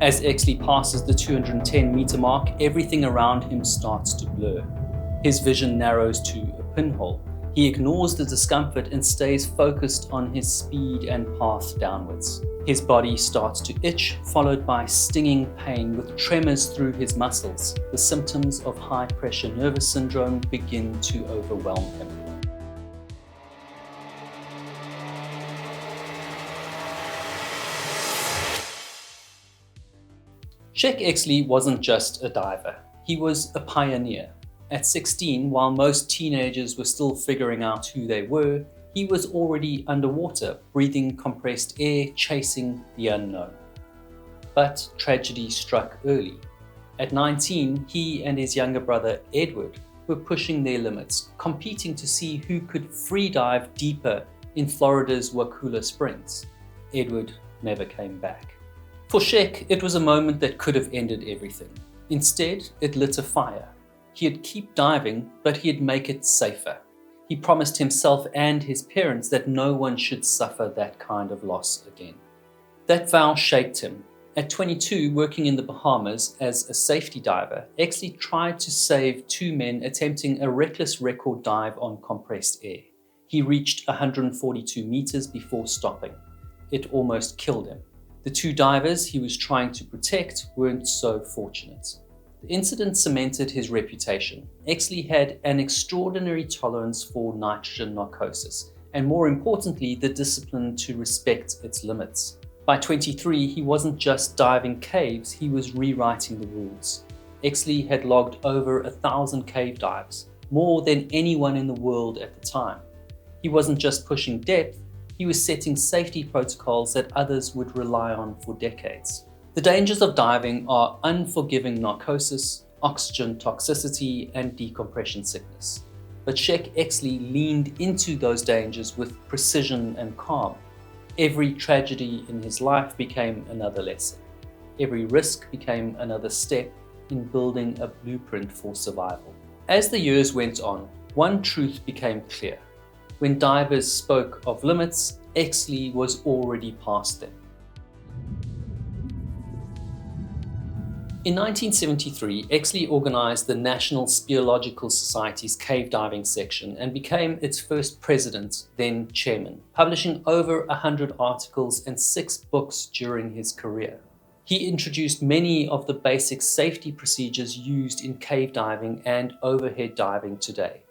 As Exley passes the 210-meter mark, everything around him starts to blur. His vision narrows to a pinhole. He ignores the discomfort and stays focused on his speed and path downwards. His body starts to itch, followed by stinging pain with tremors through his muscles. The symptoms of high-pressure nervous syndrome begin to overwhelm him. Sheck Exley wasn't just a diver, he was a pioneer. At 16, while most teenagers were still figuring out who they were, he was already underwater, breathing compressed air, chasing the unknown. But tragedy struck early. At 19, he and his younger brother Edward were pushing their limits, competing to see who could free dive deeper in Florida's Wakula Springs. Edward never came back. For Sheck, it was a moment that could have ended everything. Instead, it lit a fire. He'd keep diving, but he'd make it safer. He promised himself and his parents that no one should suffer that kind of loss again. That vow shaped him. At 22, working in the Bahamas as a safety diver, Exley tried to save two men attempting a reckless record dive on compressed air. He reached 142 meters before stopping. It almost killed him. The two divers he was trying to protect weren't so fortunate. The incident cemented his reputation. Exley had an extraordinary tolerance for nitrogen narcosis, and more importantly, the discipline to respect its limits. By 23, he wasn't just diving caves, he was rewriting the rules. Exley had logged over 1,000 cave dives, more than anyone in the world at the time. He wasn't just pushing depth, he was setting safety protocols that others would rely on for decades. The dangers of diving are unforgiving narcosis, oxygen toxicity, and decompression sickness. But Sheck Exley leaned into those dangers with precision and calm. Every tragedy in his life became another lesson. Every risk became another step in building a blueprint for survival. As the years went on, one truth became clear. When divers spoke of limits, Exley was already past them. In 1973, Exley organized the National Speleological Society's cave diving section and became its first president, then chairman, publishing over 100 articles and 6 books during his career. He introduced many of the basic safety procedures used in cave diving and overhead diving today.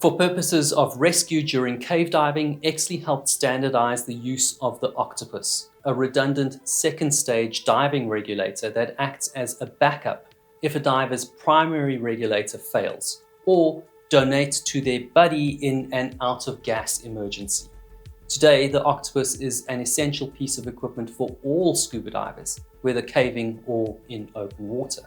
For purposes of rescue during cave diving, Exley helped standardize the use of the octopus, a redundant second-stage diving regulator that acts as a backup if a diver's primary regulator fails, or donates to their buddy in an out-of-gas emergency. Today, the octopus is an essential piece of equipment for all scuba divers, whether caving or in open water.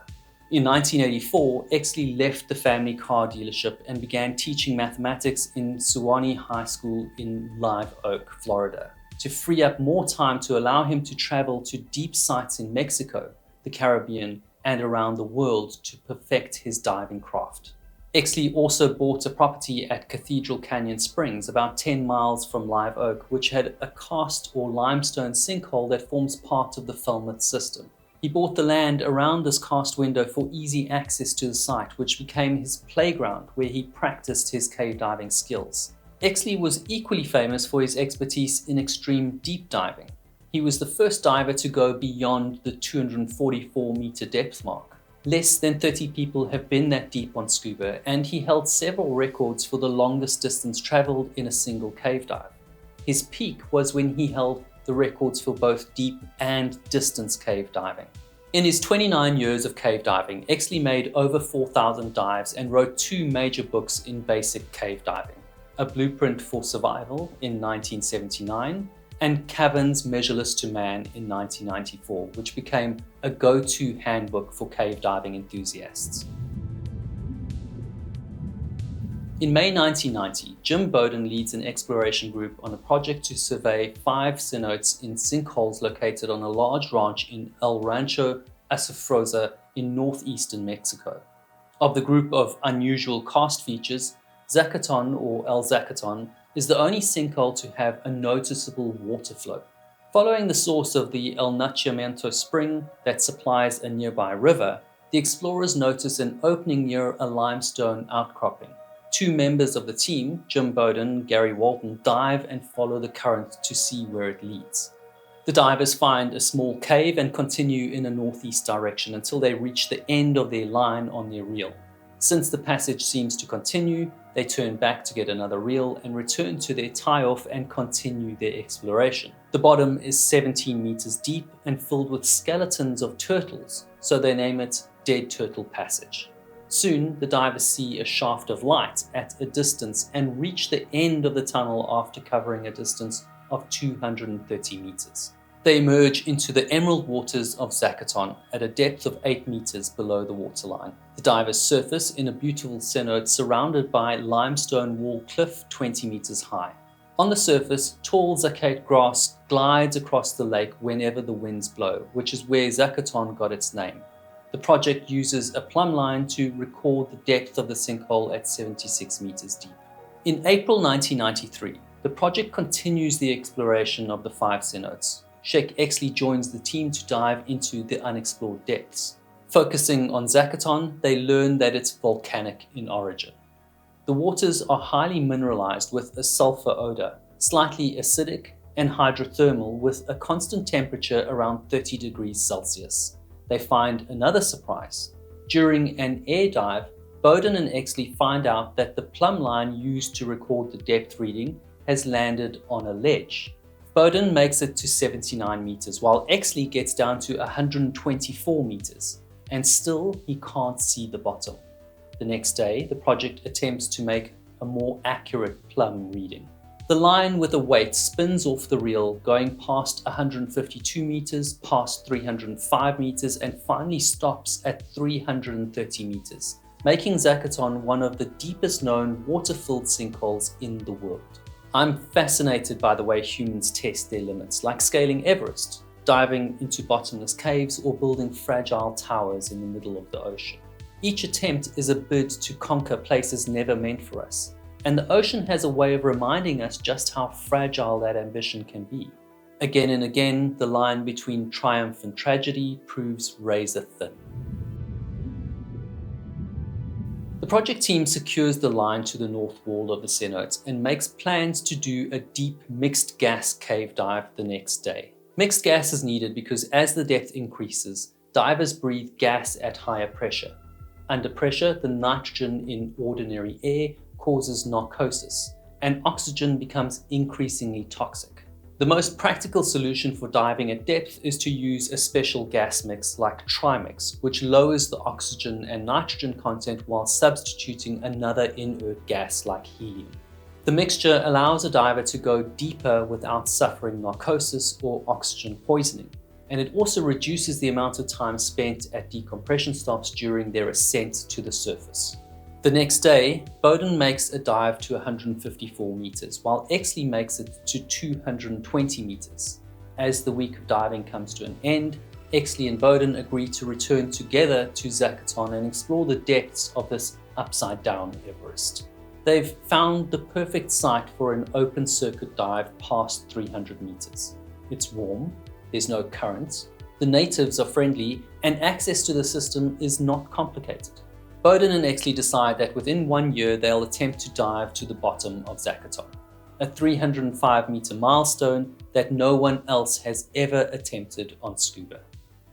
In 1984, Exley left the family car dealership and began teaching mathematics in Sewanee High School in Live Oak, Florida, to free up more time to allow him to travel to deep sites in Mexico, the Caribbean, and around the world to perfect his diving craft. Exley also bought a property at Cathedral Canyon Springs, about 10 miles from Live Oak, which had a karst or limestone sinkhole that forms part of the Falmouth system. He bought the land around this karst window for easy access to the site, which became his playground where he practiced his cave diving skills. Exley was equally famous for his expertise in extreme deep diving. He was the first diver to go beyond the 244-meter depth mark. Less than 30 people have been that deep on scuba, and he held several records for the longest distance traveled in a single cave dive. His peak was when he held the records for both deep and distance cave diving. In his 29 years of cave diving, Exley made over 4,000 dives and wrote 2 major books in basic cave diving: A Blueprint for Survival in 1979 and Caverns Measureless to Man in 1994, which became a go-to handbook for cave diving enthusiasts. In May 1990, Jim Bowden leads an exploration group on a project to survey 5 cenotes in sinkholes located on a large ranch in El Rancho Azufrosa in northeastern Mexico. Of the group of unusual karst features, Zacatón, or El Zacatón, is the only sinkhole to have a noticeable water flow. Following the source of the El Nacimiento spring that supplies a nearby river, the explorers notice an opening near a limestone outcropping. Two members of the team, Jim Bowden and Gary Walton, dive and follow the current to see where it leads. The divers find a small cave and continue in a northeast direction until they reach the end of their line on their reel. Since the passage seems to continue, they turn back to get another reel and return to their tie-off and continue their exploration. The bottom is 17 meters deep and filled with skeletons of turtles, so they name it Dead Turtle Passage. Soon, the divers see a shaft of light at a distance and reach the end of the tunnel after covering a distance of 230 meters. They emerge into the emerald waters of Zacatón at a depth of 8 meters below the waterline. The divers surface in a beautiful cenote surrounded by limestone wall cliff 20 meters high. On the surface, tall zacate grass glides across the lake whenever the winds blow, which is where Zacatón got its name. The project uses a plumb line to record the depth of the sinkhole at 76 meters deep. In April 1993, the project continues the exploration of the 5 cenotes. Sheck Exley joins the team to dive into the unexplored depths. Focusing on Zacatón, they learn that it's volcanic in origin. The waters are highly mineralized with a sulfur odor, slightly acidic and hydrothermal with a constant temperature around 30 degrees Celsius. They find another surprise. During an air dive, Bowden and Exley find out that the plumb line used to record the depth reading has landed on a ledge. Bowden makes it to 79 meters, while Exley gets down to 124 meters, and still he can't see the bottom. The next day, the project attempts to make a more accurate plumb reading. The line with a weight spins off the reel, going past 152 meters, past 305 meters, and finally stops at 330 meters, making Zacatón one of the deepest known water-filled sinkholes in the world. I'm fascinated by the way humans test their limits, like scaling Everest, diving into bottomless caves, or building fragile towers in the middle of the ocean. Each attempt is a bid to conquer places never meant for us, and the ocean has a way of reminding us just how fragile that ambition can be. Again and again, the line between triumph and tragedy proves razor thin. The project team secures the line to the north wall of the cenote and makes plans to do a deep mixed gas cave dive the next day. Mixed gas is needed because as the depth increases, divers breathe gas at higher pressure. Under pressure, the nitrogen in ordinary air causes narcosis, and oxygen becomes increasingly toxic. The most practical solution for diving at depth is to use a special gas mix like trimix, which lowers the oxygen and nitrogen content while substituting another inert gas like helium. The mixture allows a diver to go deeper without suffering narcosis or oxygen poisoning, and it also reduces the amount of time spent at decompression stops during their ascent to the surface. The next day, Bowden makes a dive to 154 meters, while Exley makes it to 220 meters. As the week of diving comes to an end, Exley and Bowden agree to return together to Zacatón and explore the depths of this upside-down Everest. They've found the perfect site for an open circuit dive past 300 meters. It's warm, there's no currents, the natives are friendly, and access to the system is not complicated. Bowden and Exley decide that within 1 year they'll attempt to dive to the bottom of Zacatón, a 305-meter milestone that no one else has ever attempted on scuba.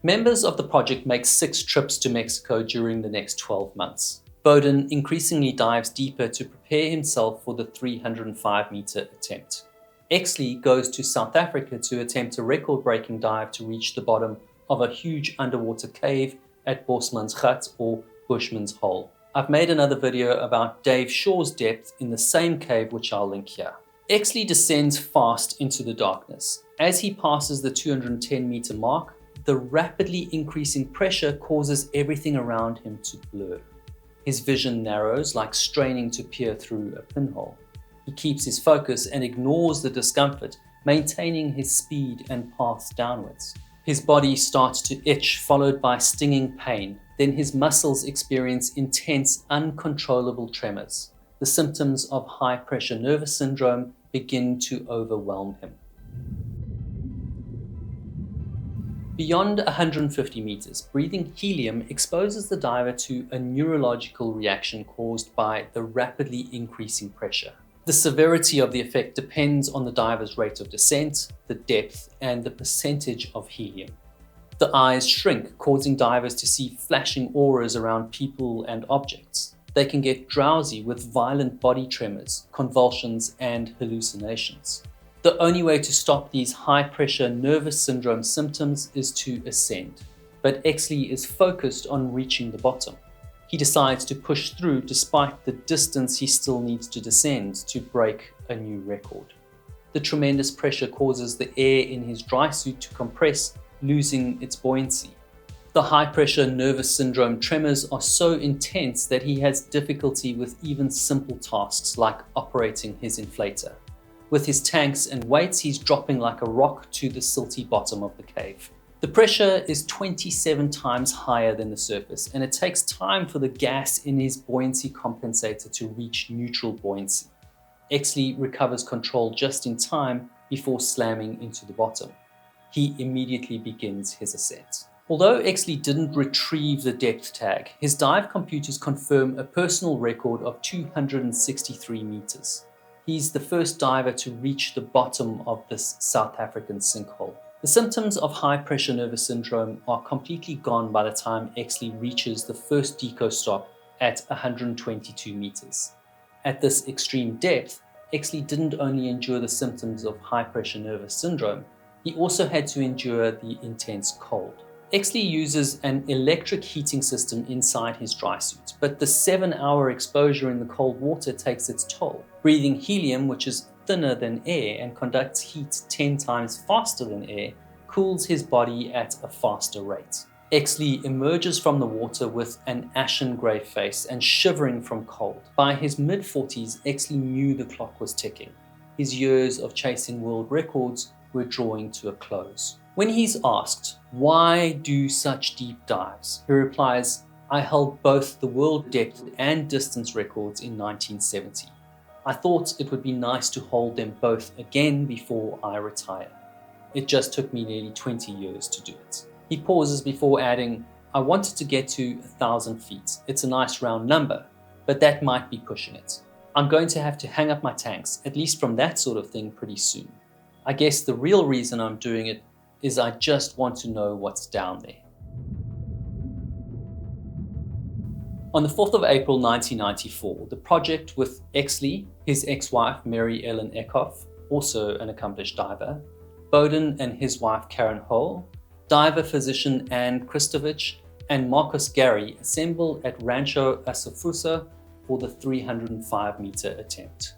Members of the project make 6 trips to Mexico during the next 12 months. Bowden increasingly dives deeper to prepare himself for the 305-meter attempt. Exley goes to South Africa to attempt a record-breaking dive to reach the bottom of a huge underwater cave at Bosman's Hut, or Bushman's Hole. I've made another video about Dave Shaw's depth in the same cave, which I'll link here. Exley descends fast into the darkness. As he passes the 210-meter mark, the rapidly increasing pressure causes everything around him to blur. His vision narrows like straining to peer through a pinhole. He keeps his focus and ignores the discomfort, maintaining his speed and path downwards. His body starts to itch, followed by stinging pain. Then his muscles experience intense, uncontrollable tremors. The symptoms of high-pressure nervous syndrome begin to overwhelm him. Beyond 150 meters, breathing helium exposes the diver to a neurological reaction caused by the rapidly increasing pressure. The severity of the effect depends on the diver's rate of descent, the depth, and the percentage of helium. The eyes shrink, causing divers to see flashing auras around people and objects. They can get drowsy with violent body tremors, convulsions, and hallucinations. The only way to stop these high-pressure nervous syndrome symptoms is to ascend, but Exley is focused on reaching the bottom. He decides to push through despite the distance he still needs to descend to break a new record. The tremendous pressure causes the air in his dry suit to compress, losing its buoyancy. The high-pressure nervous syndrome tremors are so intense that he has difficulty with even simple tasks like operating his inflator. With his tanks and weights, he's dropping like a rock to the silty bottom of the cave. The pressure is 27 times higher than the surface, and it takes time for the gas in his buoyancy compensator to reach neutral buoyancy. Exley recovers control just in time before slamming into the bottom. He immediately begins his ascent. Although Exley didn't retrieve the depth tag, his dive computers confirm a personal record of 263 meters. He's the first diver to reach the bottom of this South African sinkhole. The symptoms of high-pressure nervous syndrome are completely gone by the time Exley reaches the first deco stop at 122 meters. At this extreme depth, Exley didn't only endure the symptoms of high-pressure nervous syndrome, he also had to endure the intense cold. Exley uses an electric heating system inside his dry suit, but the 7-hour exposure in the cold water takes its toll. Breathing helium, which is thinner than air and conducts heat 10 times faster than air, cools his body at a faster rate. Exley emerges from the water with an ashen grey face and shivering from cold. By his mid-40s, Exley knew the clock was ticking. His years of chasing world records were drawing to a close. When he's asked, why do such deep dives? He replies, I held both the world depth and distance records in 1970. I thought it would be nice to hold them both again before I retire. It just took me nearly 20 years to do it. He pauses before adding, I wanted to get to 1,000 feet. It's a nice round number, but that might be pushing it. I'm going to have to hang up my tanks, at least from that sort of thing, pretty soon. I guess the real reason I'm doing it is I just want to know what's down there. On the 4th of April 1994, the project with Exley, his ex-wife Mary Ellen Eckhoff, also an accomplished diver, Bowden and his wife Karen Hull, diver physician Anne Kristovich, and Marcus Gary assemble at Rancho Asafusa for the 305-meter attempt.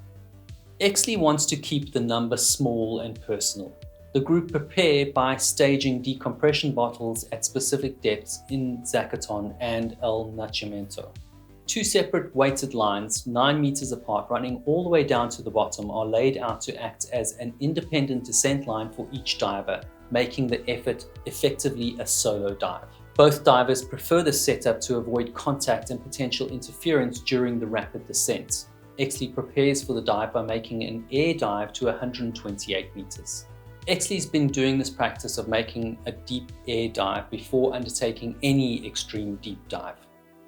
Exley wants to keep the number small and personal. The group prepare by staging decompression bottles at specific depths in Zacatón and El Nacimiento. 2 separate weighted lines, 9 meters apart, running all the way down to the bottom, are laid out to act as an independent descent line for each diver, making the effort effectively a solo dive. Both divers prefer this setup to avoid contact and potential interference during the rapid descent. Exley prepares for the dive by making an air dive to 128 meters. Exley's been doing this practice of making a deep air dive before undertaking any extreme deep dive.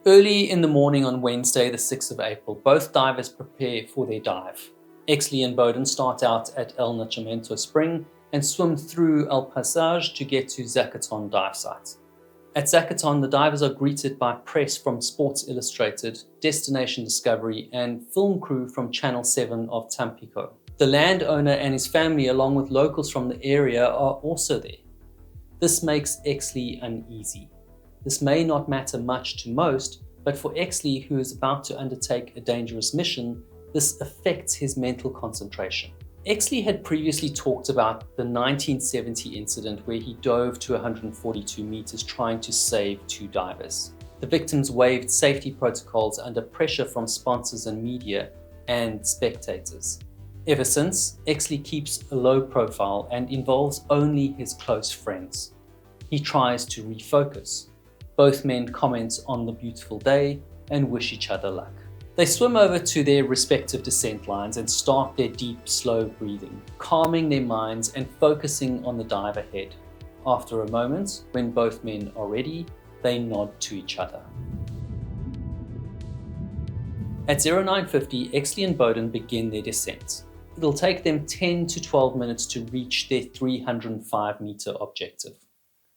Early in the morning on Wednesday, the 6th of April, both divers prepare for their dive. Exley and Bowden start out at El Nacimiento Spring and swim through El Passage to get to Zacatón dive site. At Zacatón, the divers are greeted by press from Sports Illustrated, Destination Discovery, and film crew from Channel 7 of Tampico. The landowner and his family, along with locals from the area, are also there. This makes Exley uneasy. This may not matter much to most, but for Exley, who is about to undertake a dangerous mission, this affects his mental concentration. Exley had previously talked about the 1970 incident where he dove to 142 meters trying to save 2 divers. The victims waived safety protocols under pressure from sponsors and media and spectators. Ever since, Exley keeps a low profile and involves only his close friends. He tries to refocus. Both men comment on the beautiful day and wish each other luck. They swim over to their respective descent lines and start their deep, slow breathing, calming their minds and focusing on the dive ahead. After a moment, when both men are ready, they nod to each other. At 0950, Exley and Bowden begin their descent. It'll take them 10 to 12 minutes to reach their 305-meter objective.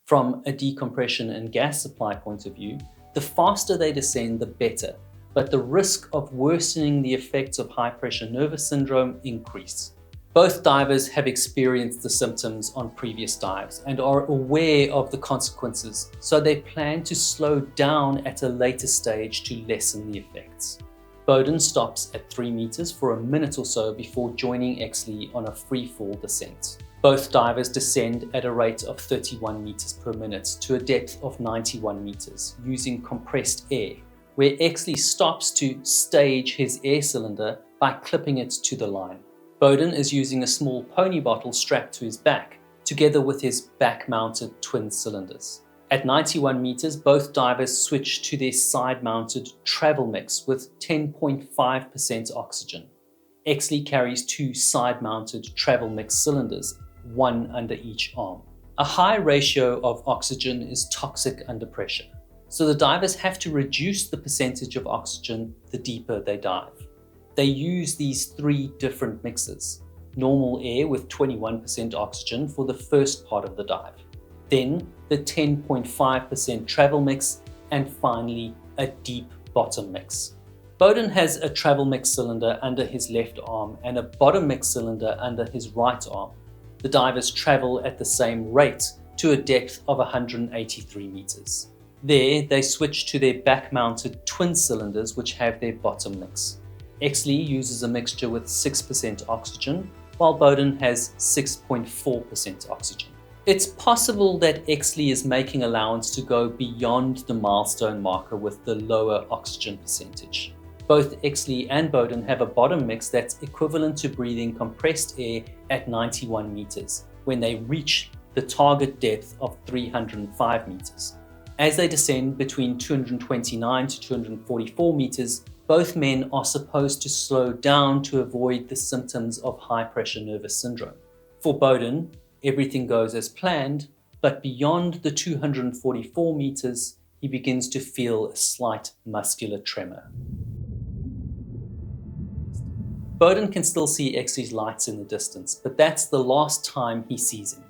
From a decompression and gas supply point of view, the faster they descend, the better, but the risk of worsening the effects of high-pressure nervous syndrome increase. Both divers have experienced the symptoms on previous dives and are aware of the consequences, so they plan to slow down at a later stage to lessen the effects. Bowden stops at 3 meters for a minute or so before joining Exley on a free-fall descent. Both divers descend at a rate of 31 meters per minute to a depth of 91 meters using compressed air, where Exley stops to stage his air cylinder by clipping it to the line. Bowden is using a small pony bottle strapped to his back, together with his back-mounted twin cylinders. At 91 meters, both divers switch to their side-mounted travel mix with 10.5% oxygen. Exley carries 2 side-mounted travel mix cylinders, one under each arm. A high ratio of oxygen is toxic under pressure, so the divers have to reduce the percentage of oxygen the deeper they dive. They use these 3 different mixes: normal air with 21% oxygen for the first part of the dive, then the 10.5% travel mix, and finally a deep bottom mix. Bowden has a travel mix cylinder under his left arm and a bottom mix cylinder under his right arm. The divers travel at the same rate to a depth of 183 meters. There, they switch to their back-mounted twin cylinders, which have their bottom mix. Exley uses a mixture with 6% oxygen, while Bowden has 6.4% oxygen. It's possible that Exley is making allowance to go beyond the milestone marker with the lower oxygen percentage. Both Exley and Bowden have a bottom mix that's equivalent to breathing compressed air at 91 meters when they reach the target depth of 305 meters. As they descend between 229 to 244 meters, both men are supposed to slow down to avoid the symptoms of high-pressure nervous syndrome. For Bowden, everything goes as planned, but beyond the 244 meters, he begins to feel a slight muscular tremor. Bowden can still see Exley's lights in the distance, but that's the last time he sees him.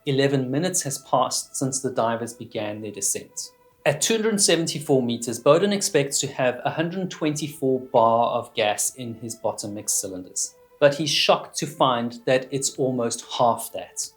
11 minutes has passed since the divers began their descent. At 274 meters, Bowden expects to have 124 bar of gas in his bottom mix cylinders, but he's shocked to find that it's almost half that.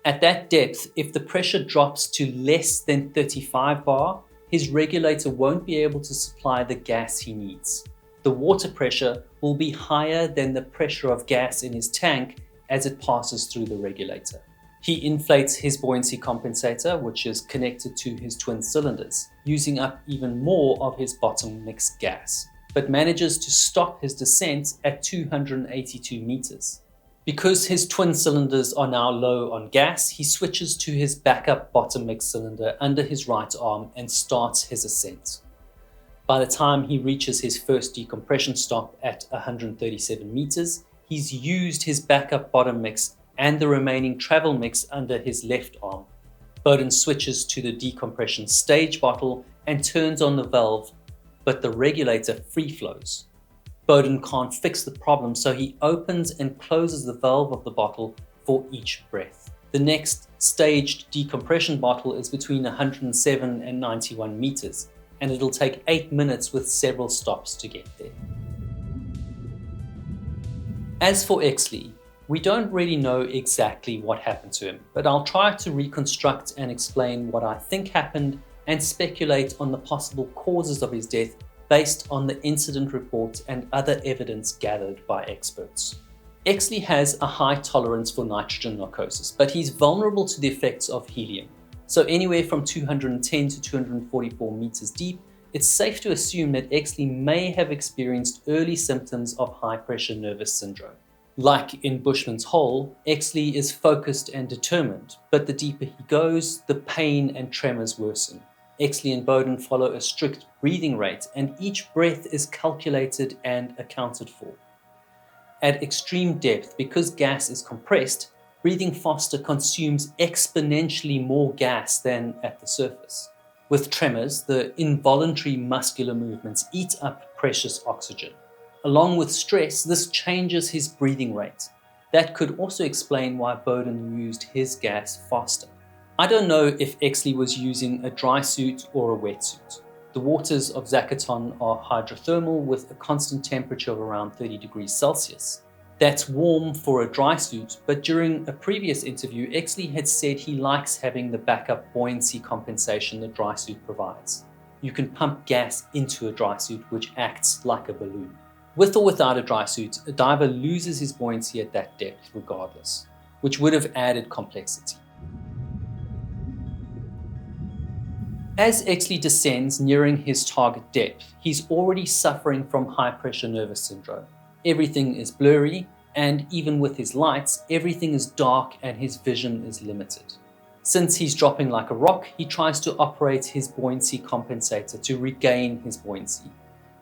At that depth, if the pressure drops to less than 35 bar, his regulator won't be able to supply the gas he needs. The water pressure will be higher than the pressure of gas in his tank as it passes through the regulator. He inflates his buoyancy compensator, which is connected to his twin cylinders, using up even more of his bottom mix gas, but manages to stop his descent at 282 meters. Because his twin cylinders are now low on gas, he switches to his backup bottom mix cylinder under his right arm and starts his ascent. By the time he reaches his first decompression stop at 137 meters, he's used his backup bottom mix and the remaining travel mix under his left arm. Bowden switches to the decompression stage bottle and turns on the valve, but the regulator free flows. Bowden can't fix the problem, so he opens and closes the valve of the bottle for each breath. The next staged decompression bottle is between 107 and 91 meters, and it'll take 8 minutes with several stops to get there. As for Exley, we don't really know exactly what happened to him, but I'll try to reconstruct and explain what I think happened and speculate on the possible causes of his death based on the incident report and other evidence gathered by experts. Exley has a high tolerance for nitrogen narcosis, but he's vulnerable to the effects of helium. So anywhere from 210 to 244 meters deep, it's safe to assume that Exley may have experienced early symptoms of high-pressure nervous syndrome. Like in Bushman's Hole, Exley is focused and determined, but the deeper he goes, the pain and tremors worsen. Exley and Bowden follow a strict breathing rate, and each breath is calculated and accounted for. At extreme depth, because gas is compressed, Breathing faster consumes exponentially more gas than at the surface. With tremors, the involuntary muscular movements eat up precious oxygen. Along with stress, this changes his breathing rate. That could also explain why Bowden used his gas faster. I don't know if Exley was using a dry suit or a wetsuit. The waters of Zacatón are hydrothermal with a constant temperature of around 30 degrees Celsius. That's warm for a dry suit, but during a previous interview, Exley had said he likes having the backup buoyancy compensation the dry suit provides. You can pump gas into a dry suit, which acts like a balloon. With or without a dry suit, a diver loses his buoyancy at that depth regardless, which would have added complexity. As Exley descends nearing his target depth, he's already suffering from high-pressure nervous syndrome. Everything is blurry, and even with his lights, everything is dark and his vision is limited. Since he's dropping like a rock, he tries to operate his buoyancy compensator to regain his buoyancy.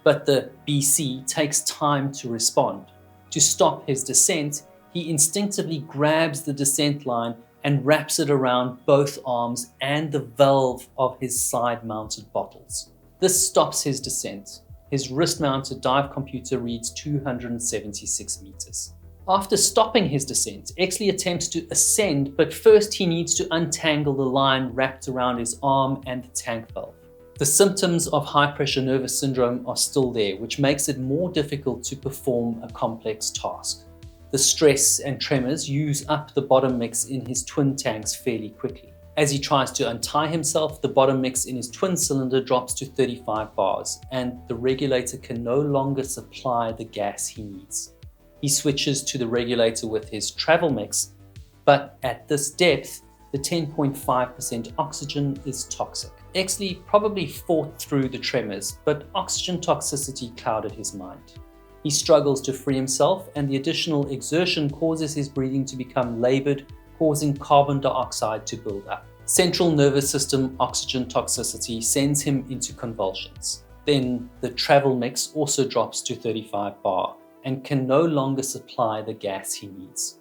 But the BC takes time to respond. To stop his descent, he instinctively grabs the descent line and wraps it around both arms and the valve of his side-mounted bottles. This stops his descent. His wrist-mounted dive computer reads 276 meters. After stopping his descent, Exley attempts to ascend, but first he needs to untangle the line wrapped around his arm and the tank valve. The symptoms of high-pressure nervous syndrome are still there, which makes it more difficult to perform a complex task. The stress and tremors use up the bottom mix in his twin tanks fairly quickly. As he tries to untie himself, the bottom mix in his twin cylinder drops to 35 bars, and the regulator can no longer supply the gas he needs. He switches to the regulator with his travel mix, but at this depth, the 10.5% oxygen is toxic. Exley probably fought through the tremors, but oxygen toxicity clouded his mind. He struggles to free himself, and the additional exertion causes his breathing to become labored, causing carbon dioxide to build up. Central nervous system oxygen toxicity sends him into convulsions. Then the travel mix also drops to 35 bar and can no longer supply the gas he needs.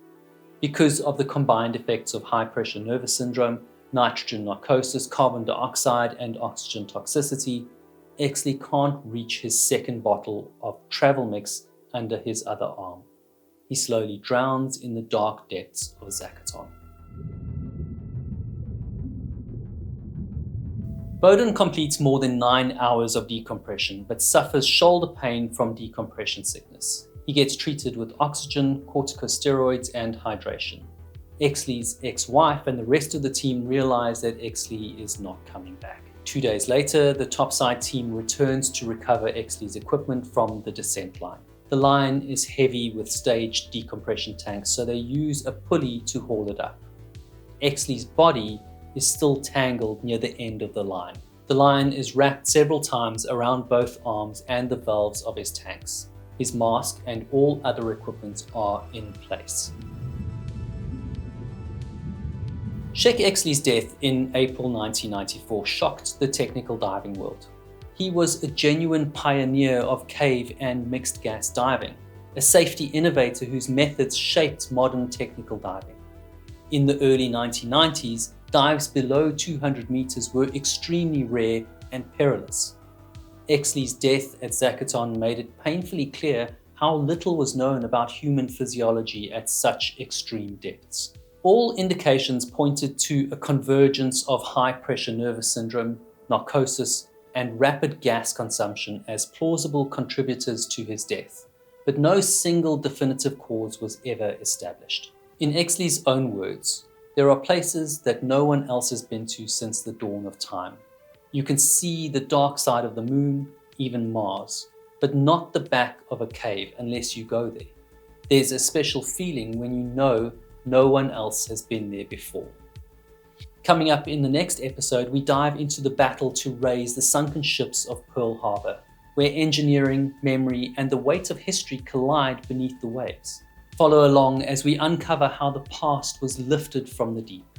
Because of the combined effects of high-pressure nervous syndrome, nitrogen narcosis, carbon dioxide, and oxygen toxicity, Exley can't reach his second bottle of travel mix under his other arm. He slowly drowns in the dark depths of Zacatón. Bowden completes more than 9 hours of decompression, but suffers shoulder pain from decompression sickness. He gets treated with oxygen, corticosteroids, and hydration. Exley's ex-wife and the rest of the team realize that Exley is not coming back. 2 days later, the topside team returns to recover Exley's equipment from the descent line. The line is heavy with staged decompression tanks, so they use a pulley to haul it up. Exley's body is still tangled near the end of the line. The line is wrapped several times around both arms and the valves of his tanks. His mask and all other equipment are in place. Sheck Exley's death in April 1994 shocked the technical diving world. He was a genuine pioneer of cave and mixed gas diving, a safety innovator whose methods shaped modern technical diving. In the early 1990s, dives below 200 meters were extremely rare and perilous. Exley's death at Zacatón made it painfully clear how little was known about human physiology at such extreme depths. All indications pointed to a convergence of high-pressure nervous syndrome, narcosis, and rapid gas consumption as plausible contributors to his death, but no single definitive cause was ever established. In Exley's own words, "There are places that no one else has been to since the dawn of time. You can see the dark side of the moon, even Mars, but not the back of a cave unless you go there. There's a special feeling when you know no one else has been there before." Coming up in the next episode, we dive into the battle to raise the sunken ships of Pearl Harbor, where engineering, memory, and the weight of history collide beneath the waves. Follow along as we uncover how the past was lifted from the deep.